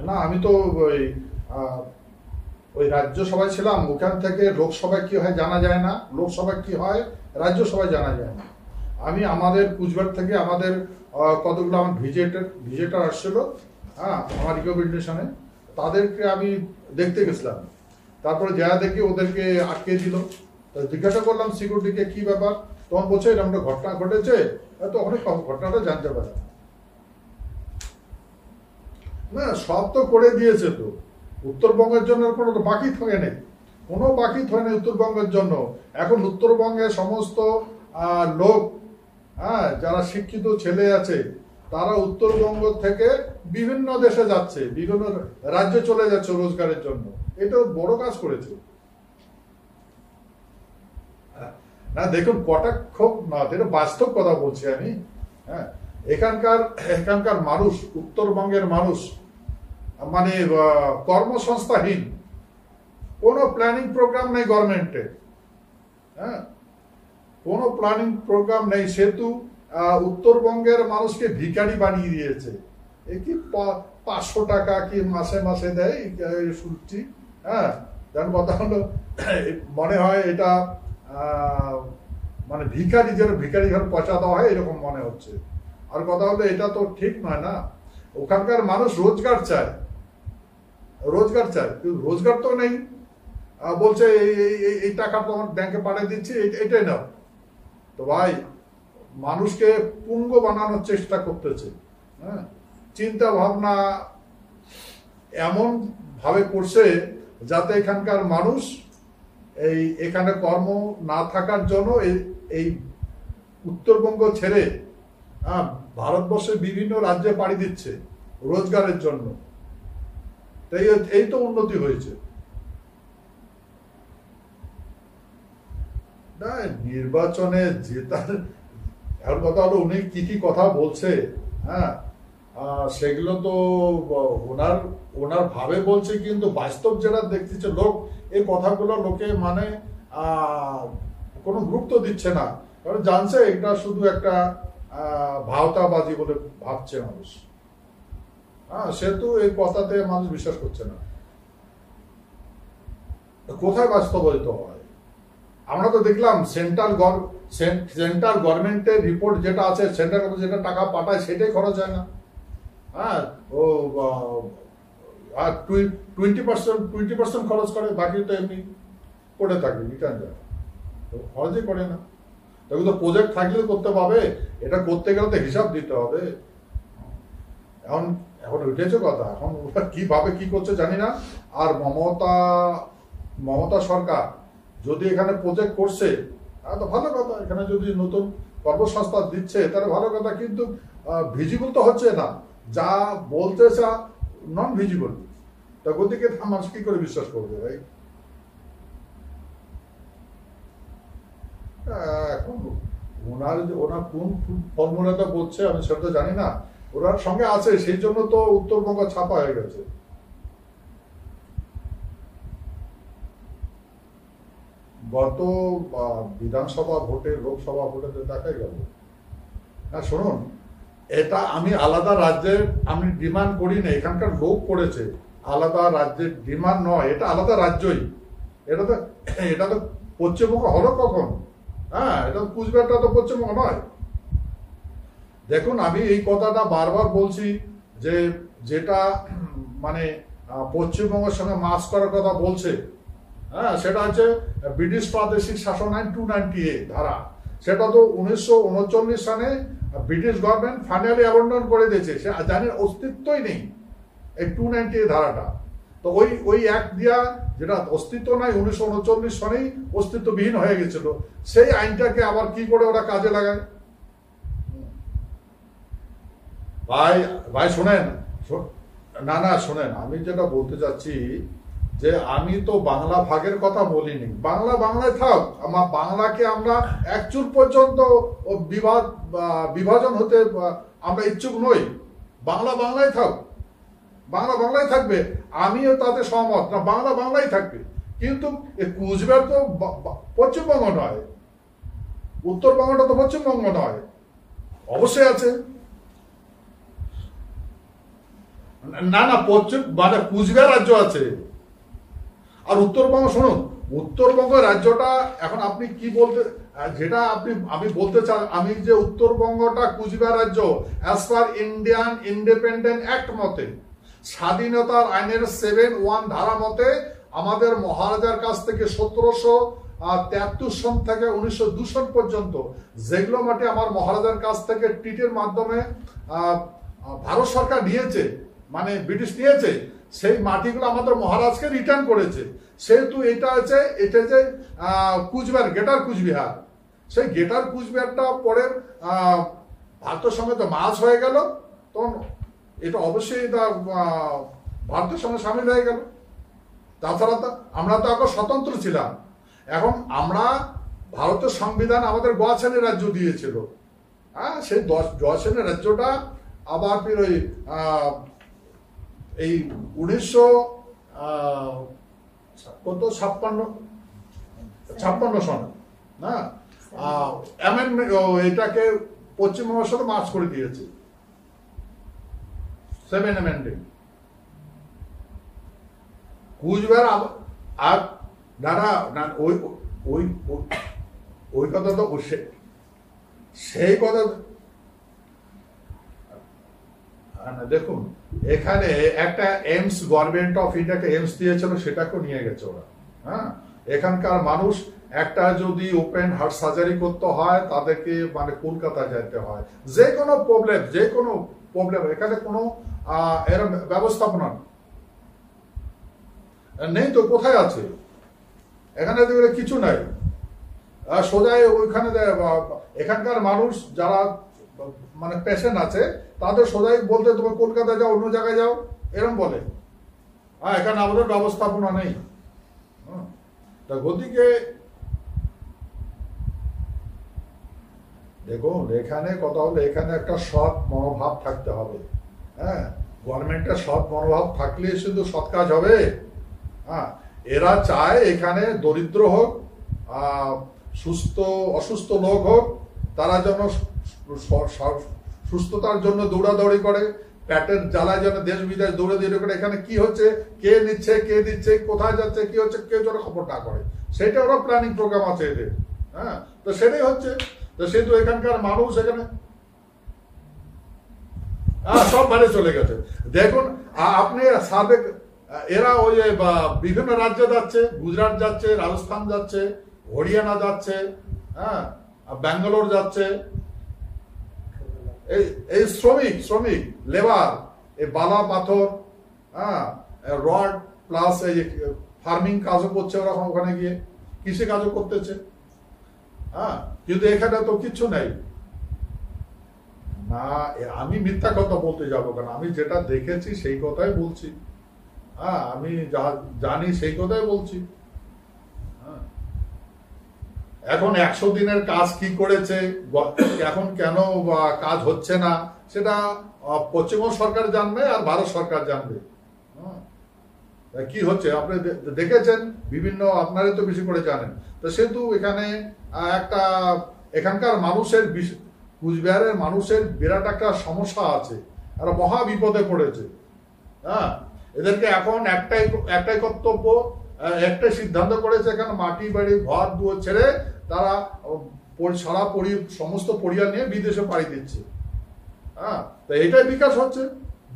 না, আমি তো ওই ওই রাজ্যসভায় ছিলাম, ওখান থেকে লোকসভায় কি হয় জানা যায় না, লোকসভায় কি হয় রাজ্যসভায় জানা যায় না। আমি আমাদের কুচবিহার থেকে আমাদের কতগুলো আমার ভিজিটার আসছিল, হ্যাঁ, আমার রিকমেন্ডেশনে, তাদেরকে আমি দেখতে গেছিলাম। তারপরে যা দেখি ওদেরকে আটকে দিল। জিজ্ঞাসা করলাম সিকিউরিটিকে কি ব্যাপার, তখন বলছে এরকম একটা ঘটনা ঘটেছে। তো অনেক ঘটনাটা জানতে পারে না, সব তো করে দিয়েছে তো। উত্তরবঙ্গের জন্য কোনো বাকি থাকে নেই, কোনো বাকি থাকে নেই উত্তরবঙ্গের জন্য। এখন উত্তরবঙ্গের সমস্ত লোক, হ্যাঁ, যারা শিক্ষিত ছেলে আছে, তারা উত্তরবঙ্গ থেকে বিভিন্ন দেশে যাচ্ছে, বিভিন্ন রাজ্যে চলে যাচ্ছে রোজগারের জন্য। এটা বড় কাজ করেছে না। দেখুন, কটাক্ষ না, এটা বাস্তব কথা বলছি আমি। হ্যাঁ, এখানকার মানুষ, উত্তরবঙ্গের মানুষ মানে কর্মসংস্থাহীন, কোনো প্ল্যানিং প্রোগ্রাম নেই গভর্নমেন্টে। হ্যাঁ, কোনো প্ল্যানিং প্রোগ্রাম নেই, সেতু উত্তরবঙ্গের মানুষকে ভিখারি বানিয়ে দিয়েছে। এ কি 500 টাকা কি মাসে মাসে দেয় শুনছি। হ্যাঁ, যার কথা হলো মনে হয় এটা মানে ভিখারি, যেন ভিখারি ঘর পয়সা দেওয়া হয় এরকম মনে হচ্ছে। আর কথা হলো এটা তো ঠিক নয় না। ওখানকার মানুষ রোজগার চায়, রোজগার চায়, কিন্তু রোজগার তো নেই। বলছে এই টাকা তো আমার ব্যাংকে পাঠিয়ে দিচ্ছি, এটাই নাও। তো ভাই, মানুষকে পুঙ্গ বানানোর চেষ্টা করতেছে। হ্যাঁ, চিন্তা ভাবনা এমন ভাবে করছে যাতে এখানকার মানুষ এখানে কর্ম না থাকার জন্য এই উত্তরবঙ্গ ছেড়ে ভারতবর্ষের বিভিন্ন রাজ্যে পাড়ি দিচ্ছে রোজগারের জন্য। এই তো উন্নতি হয়েছে না। নির্বাচনে জেতার এখন কথা হলো উনি কি কি কথা বলছে, হ্যাঁ, সেগুলো তো ওনার ভাবে বলছে, কিন্তু বাস্তব যেটা দেখতেছে লোক, এই কথাগুলো লোকে মানে কোনো গুরুত্ব দিচ্ছে না, কারণ জানছে এটা শুধু একটা ভাওতাবাজি বলে ভাবছে মানুষ। হ্যাঁ, সেহেতু এই কথাতে মানুষ বিশ্বাস করছে না। কোথায় বাস্তবায়িত হয়? আমরা তো দেখলাম সেন্ট্রাল গভর্নমেন্টের রিপোর্ট যেটা আছে, সেন্ট্রাল গভর্নমেন্ট যেটা টাকা পাঠায় সেটাই খরচ হয় না। হ্যাঁ, ও 20% খরচ করে, বাকি তো এমনি পড়ে থাকে, রিটার্ন যায়, তো খরচই করে না। তবে তো প্রজেক্ট থাকলে করতে পাবে, এটা করতে গেলে তো হিসাব দিতে হবে। এখন উঠেছে কথা, এখন ওটা কিভাবে কি করছে জানি না। আর মমতা সরকার যদি এখানে প্রজেক্ট করছে তো ভালো কথা, এখানে যদি নতুন কর্মসংস্থান দিচ্ছে তাহলে ভালো কথা, কিন্তু ভিজিবল তো হচ্ছে না, যা বলতেছে নন ভিজিবল। তা গতিকে মানুষ কি করে বিশ্বাস করবে ভাই? এখন ওনার কোন ফর্মুলাটা বলছে আমি সেটা জানি না, ওনার সঙ্গে আছে, সেই জন্য তো উত্তরবঙ্গ ছাপা হয়ে গেছে। গত বিধানসভা ভোটে, লোকসভা ভোটে দেখাই গেল। হ্যাঁ, শুনুন, এটা আমি আলাদা রাজ্যের আমি ডিমান্ড করি না, এখানকার লোক করেছে, আলাদা রাজ্যের ডিমান্ড নয়, এটা আলাদা রাজ্যই। এটা তো পশ্চিমবঙ্গ হলো কখন? হ্যাঁ, এটা কুচবিহারটা তো পশ্চিমবঙ্গ নয়। দেখুন, আমি এই কথাটা বারবার বলছি যে যেটা মানে পশ্চিমবঙ্গের সঙ্গে মাস করার কথা বলছে, হ্যাঁ, সেটা হচ্ছে ব্রিটিশ প্রাদেশিক শাসন আইন 290A ধারা। সেটা তো 1939 সালে ব্রিটিশ গভর্নমেন্ট ফাইনালি অ্যাবন্ডন করে দিয়েছে, সে জানের অস্তিত্বই নেই এই 290A ধারাটা। তো ওই অ্যাক্ট দিয়া যেটা অস্তিত্ব নাই, 1939 সনেই অস্তিত্ববিহীন হয়ে গেছিল, সেই আইনটাকে আবার কি করে ওরা কাজে লাগায়। ভাই শোনেন, না শোনেন, আমি যেটা বলতে চাচ্ছি যে আমি তো বাংলা ভাগের কথা বলিনি। বাংলায় থাক, আমার বাংলাকে আমরা একচুল পর্যন্ত বিভাজন হতে আমরা ইচ্ছুক নই। বাংলায় থাক, বাংলায় থাকবে, আমিও তাতে সহমত না, বাংলাই থাকবে। কিন্তু কুচবিহার তো পশ্চিমবঙ্গ নয়, উত্তরবঙ্গটা তো পশ্চিমবঙ্গ নয়, অবশ্যই আছে। না না, পশ্চিম মানে কুচবিহার রাজ্য আছে। আর উত্তরবঙ্গ শুনুন, উত্তরবঙ্গ রাজ্যটা এখন আপনি কি বলতে, যেটা আমি বলতে চাই, আমি যে উত্তরবঙ্গটা কুচবিহার রাজ্য as per Indian independent act মতে, স্বাধীনতার আইনের 7(1) ধারা মতে আমাদের মহারাজার কাছ থেকে 1773 সন থেকে 1902 সন পর্যন্ত যেগুলো মাটি আমার মহারাজার কাছ থেকে টিটের মাধ্যমে ভারত সরকার নিয়েছে, মানে ব্রিটিশ নিয়েছে, সেই মাটিগুলো আমাদের মহারাজকে রিটার্ন করেছে। সেহেতু এটা যে কুচবিহার, গ্রেটার কুচবিহার, সেই গ্রেটার কুচবিহারটা পরে ভারতের সঙ্গে তো মাছ হয়ে গেল, তখন এটা অবশ্যই এটা ভারতের সঙ্গে সামিল হয়ে গেল। তাছাড়া তো আমরা তো এখন স্বতন্ত্র ছিলাম। এখন আমরা ভারতের সংবিধান আমাদের গোয়া শ্রেণীর রাজ্য দিয়েছিল, হ্যাঁ, সেই গোয়া শ্রেণীর রাজ্যটা আবার ফির ওই এই 1956 সন না অ্যামেন্ডমেন্ট, এটাকে পশ্চিমবঙ্গের সাথে মার্চ করে দিয়েছে 7 অ্যামেন্ডিং। কুচবিহার আর দাদা ওই ওই ওই কথা তো সেই কথা দেখুন, এখানে একটা এইমস, গভর্নমেন্ট অফ ইন্ডিয়াকে এইমস দিয়েছিল, সেটাকেও নিয়ে গেছে ওরা। হ্যাঁ, এখানকার মানুষ একটা যদি ওপেন হার্ট সার্জারি করতে হয় তাদেরকে মানে কলকাতা যেতে হয়, যে কোনো প্রবলেম এখানে কোনো এরকম ব্যবস্থাপনা নেই। তো কোথায় আছে? এখানে কিছু নাই, সোজাই ওইখানে এখানকার মানুষ যারা মানে পেশেন্ট আছে তাদের সোজাই বলতে তুমি কলকাতা যাও, অন্য জায়গায় যাও, এরকম বলে। এখানে আমাদের ব্যবস্থাপনা নেই। তা গতিকে দেখুন, এখানে কথা হলো, এখানে একটা সৎ মনোভাব থাকতে হবে। হ্যাঁ, গভর্নমেন্টের সৎ মনোভাব থাকলে শুধু সৎ কাজ হবে। হ্যাঁ, এরা চায় এখানে দরিদ্র হোক, অসুস্থ লোক হোক, তারা যেন সুস্থতার জন্য দৌড়াদৌড়ি করে, পেটের জ্বালায় যেন দেশ বিদেশ দৌড়ে করে, এখানে কি হচ্ছে, কে নিচ্ছে, কে দিচ্ছে, কোথায় যাচ্ছে, কি হচ্ছে, কেউ যেন খবর না করে, সেটা ওরা প্ল্যানিং প্রোগ্রাম আছে এদের। হ্যাঁ, তো সেটাই হচ্ছে। তো সেহেতু এখানকার মানুষ এখানে সব বাইরে চলে গেছে। দেখুন আপনি সাবেক এরা ওই বিভিন্ন রাজ্যে যাচ্ছে, গুজরাট যাচ্ছে, রাজস্থান যাচ্ছে, হরিয়ানা যাচ্ছে, হ্যাঁ, ব্যাঙ্গালোর যাচ্ছে। এই শ্রমিক লেবার, এই বালা পাথর, হ্যাঁ, রড প্লাস এই ফার্মিং কাজও করছে ওরা, ওখানে গিয়ে কৃষি কাজও করতেছে। হ্যাঁ, কিন্তু এখানে তো কিচ্ছু নেই। না, আমি মিথ্যা কথা বলতে যাবো কেন? আমি যেটা দেখেছি সেই কথাই বলছি। হ্যাঁ, আমি যা জানি সেই কথাই বলছি। এখন 100 দিনের কাজ কি করেছে, এখন কেন কাজ হচ্ছে না, সেটা পশ্চিমবঙ্গ সরকার জানবে আর ভারত সরকার জানবে। কি হচ্ছে আপনি দেখেছেন, বিভিন্ন, আপনারাই তো বেশি করে জানেন। তো সেহেতু এখানে একটা এখানকার মানুষের, কুচবিহারের মানুষের বিরাট একটা সমস্যা আছে, আর মহা বিপদে পড়েছে। হ্যাঁ, এদেরকে এখন একটাই কর্তব্য, একটাই সিদ্ধান্ত করেছে, এখানে মাটি বাড়ি ঘর দুয়ার ছেড়ে তারা সমস্ত পরিবার নিয়ে বিদেশে পাড়ি দিচ্ছে। হ্যাঁ, তো এটাই বিকাশ হচ্ছে।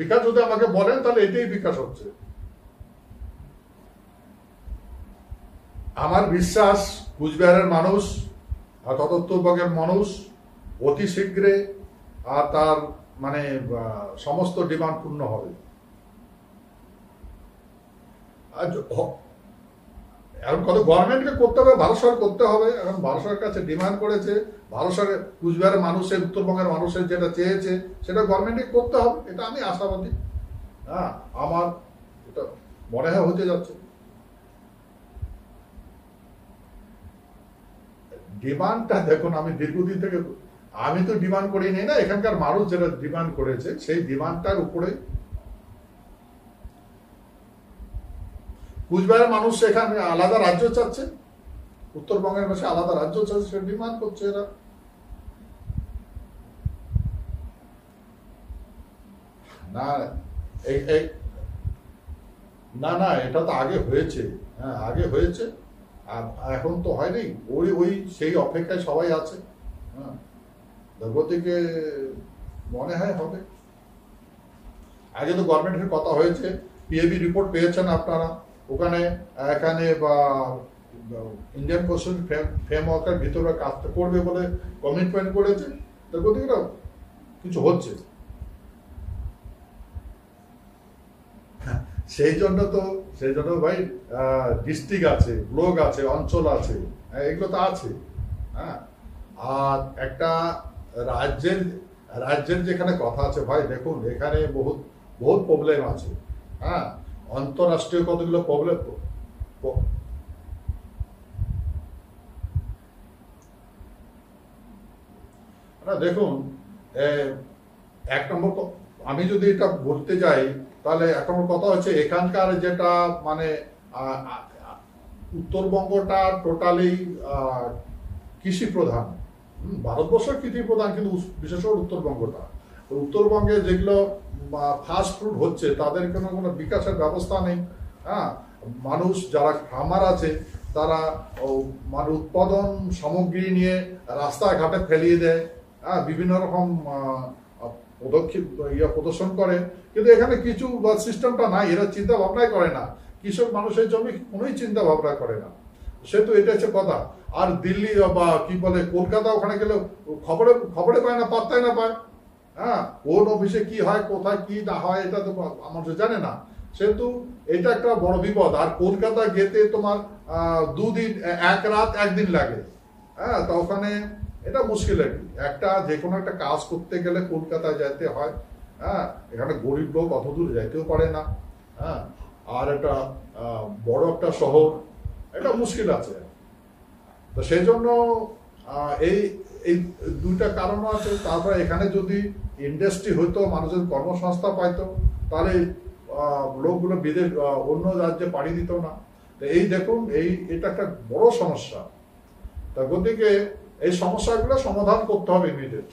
বিকাশ যদি আমাকে বলেন তাহলে এটাই বিকাশ হচ্ছে। আমার বিশ্বাস কুচবিহারের মানুষ আর উত্তরবঙ্গের মানুষ অতি শীঘ্রে আর তার মানে সমস্ত ডিমান্ড পূর্ণ হবে। এখন কত গভর্নমেন্টকে করতে হবে, ভারত সরকার করতে হবে। এখন ভারত সরকার কাছে ডিমান্ড করেছে, ভারত সরকার কুচবিহারের মানুষের, উত্তরবঙ্গের মানুষের যেটা চেয়েছে সেটা গভর্নমেন্টকে করতে হবে, এটা আমি আশাবাদী। হ্যাঁ, আমার এটা মনে হয় হতে যাচ্ছে। ডিমান্ডটা দেখুন, আমি দীর্ঘদিন থেকে আমি তো ডিমান্ড করি নি না, এখানকার মানুষ যেটা ডিমান্ড করেছে সেই ডিমান্ডটার উপরে কুচবিহারের মানুষ এখানে আলাদা রাজ্য চাচ্ছে, উত্তরবঙ্গের পাশে আলাদা রাজ্য চাচ্ছে, সে ডিমান্ড করছে এরা। না, না না, এটা তো আগে হয়েছে, হ্যাঁ আগে হয়েছে, আর এখন তো হয়নি। ওই ওই সেই অপেক্ষায় সবাই আছে। হ্যাঁ, গতিকে মনে হয় হবে। আগে তো গভর্নমেন্টের কথা হয়েছে, পিএবি রিপোর্ট পেয়েছেন আপনারা, ওখানে এখানে বা ইন্ডিয়ান কনস্টিটিউশন ফ্রেমওয়ার্কের ভিতরে কাজটা করবে বলে কমিটমেন্ট করেছে। তো গতিকে কিছু হচ্ছে, সেই জন্য ভাই ডিস্ট্রিক্ট আছে, ব্লক আছে, অঞ্চল আছে, এগুলো তো আছে। হ্যাঁ, আর একটা রাজ্যের রাজ্যের যেখানে কথা আছে ভাই, দেখুন এখানে বহুত বহুত প্রবলেম আছে। হ্যাঁ, অন্তরাষ্ট্রীয় কতগুলো প্রবলেম। দেখুন, এক নম্বর আমি যদি এটা বলতে যাই, তাহলে এক নম্বর কথা হচ্ছে এখানকার যেটা মানে উত্তরবঙ্গটা টোটালি কৃষি প্রধান। ভারতবর্ষ কৃষি প্রধান, কিন্তু বিশেষ করে উত্তরবঙ্গটা, উত্তরবঙ্গে যেগুলো ফাস্ট ফুড হচ্ছে তাদের কোনো বিকাশের ব্যবস্থা নেই। হ্যাঁ, মানুষ যারা খামার আছে তারা মানে উৎপাদন সামগ্রী নিয়ে রাস্তাঘাটে ফেলিয়ে দেয়। হ্যাঁ, বিভিন্ন রকম পদক্ষেপ প্রদর্শন করে, কিন্তু এখানে কিছু সিস্টেমটা নাই, এরা চিন্তা ভাবনাই করে না। কৃষক মানুষের জমি কোনোই চিন্তা ভাবনা করে না, সে তো এটা হচ্ছে কথা। আর দিল্লি বা কি বলে কলকাতা, ওখানে গেলে খবরে খবরে পায় না, পাত্তাই না পায়। হ্যাঁ, কোন অফিসে কি হয়, কোথায় কি না হয়, এটা তো মানুষ জানে না, সেহেতু এটা একটা বড় বিপদ। আর কলকাতা যেতে তোমার 2 দিন, 1 রাত 1 দিন লাগে। হ্যাঁ, তো ওখানে এটা মুশকিল আর কি, একটা যে কোনো একটা কাজ করতে গেলে কলকাতায় যেতে হয়। হ্যাঁ, এখানে গরিব লোক অত দূর যাইতেও পারে না। হ্যাঁ, আর একটা বড় একটা শহর, এটা মুশকিল আছে। তো সেই জন্য এই এই দুইটা কারণ আছে। তারপরে এখানে যদি ইন্ডাস্ট্রি হইতো, মানুষের কর্মসংস্থান পাইতো, তাহলে লোকগুলো বিদেশ অন্য রাজ্যে পাড়ি দিত না। তো এই দেখুন, এটা একটা বড় সমস্যা। তা গতিকে এই সমস্যাগুলো সমাধান করতে হবে ইমিডিয়েট।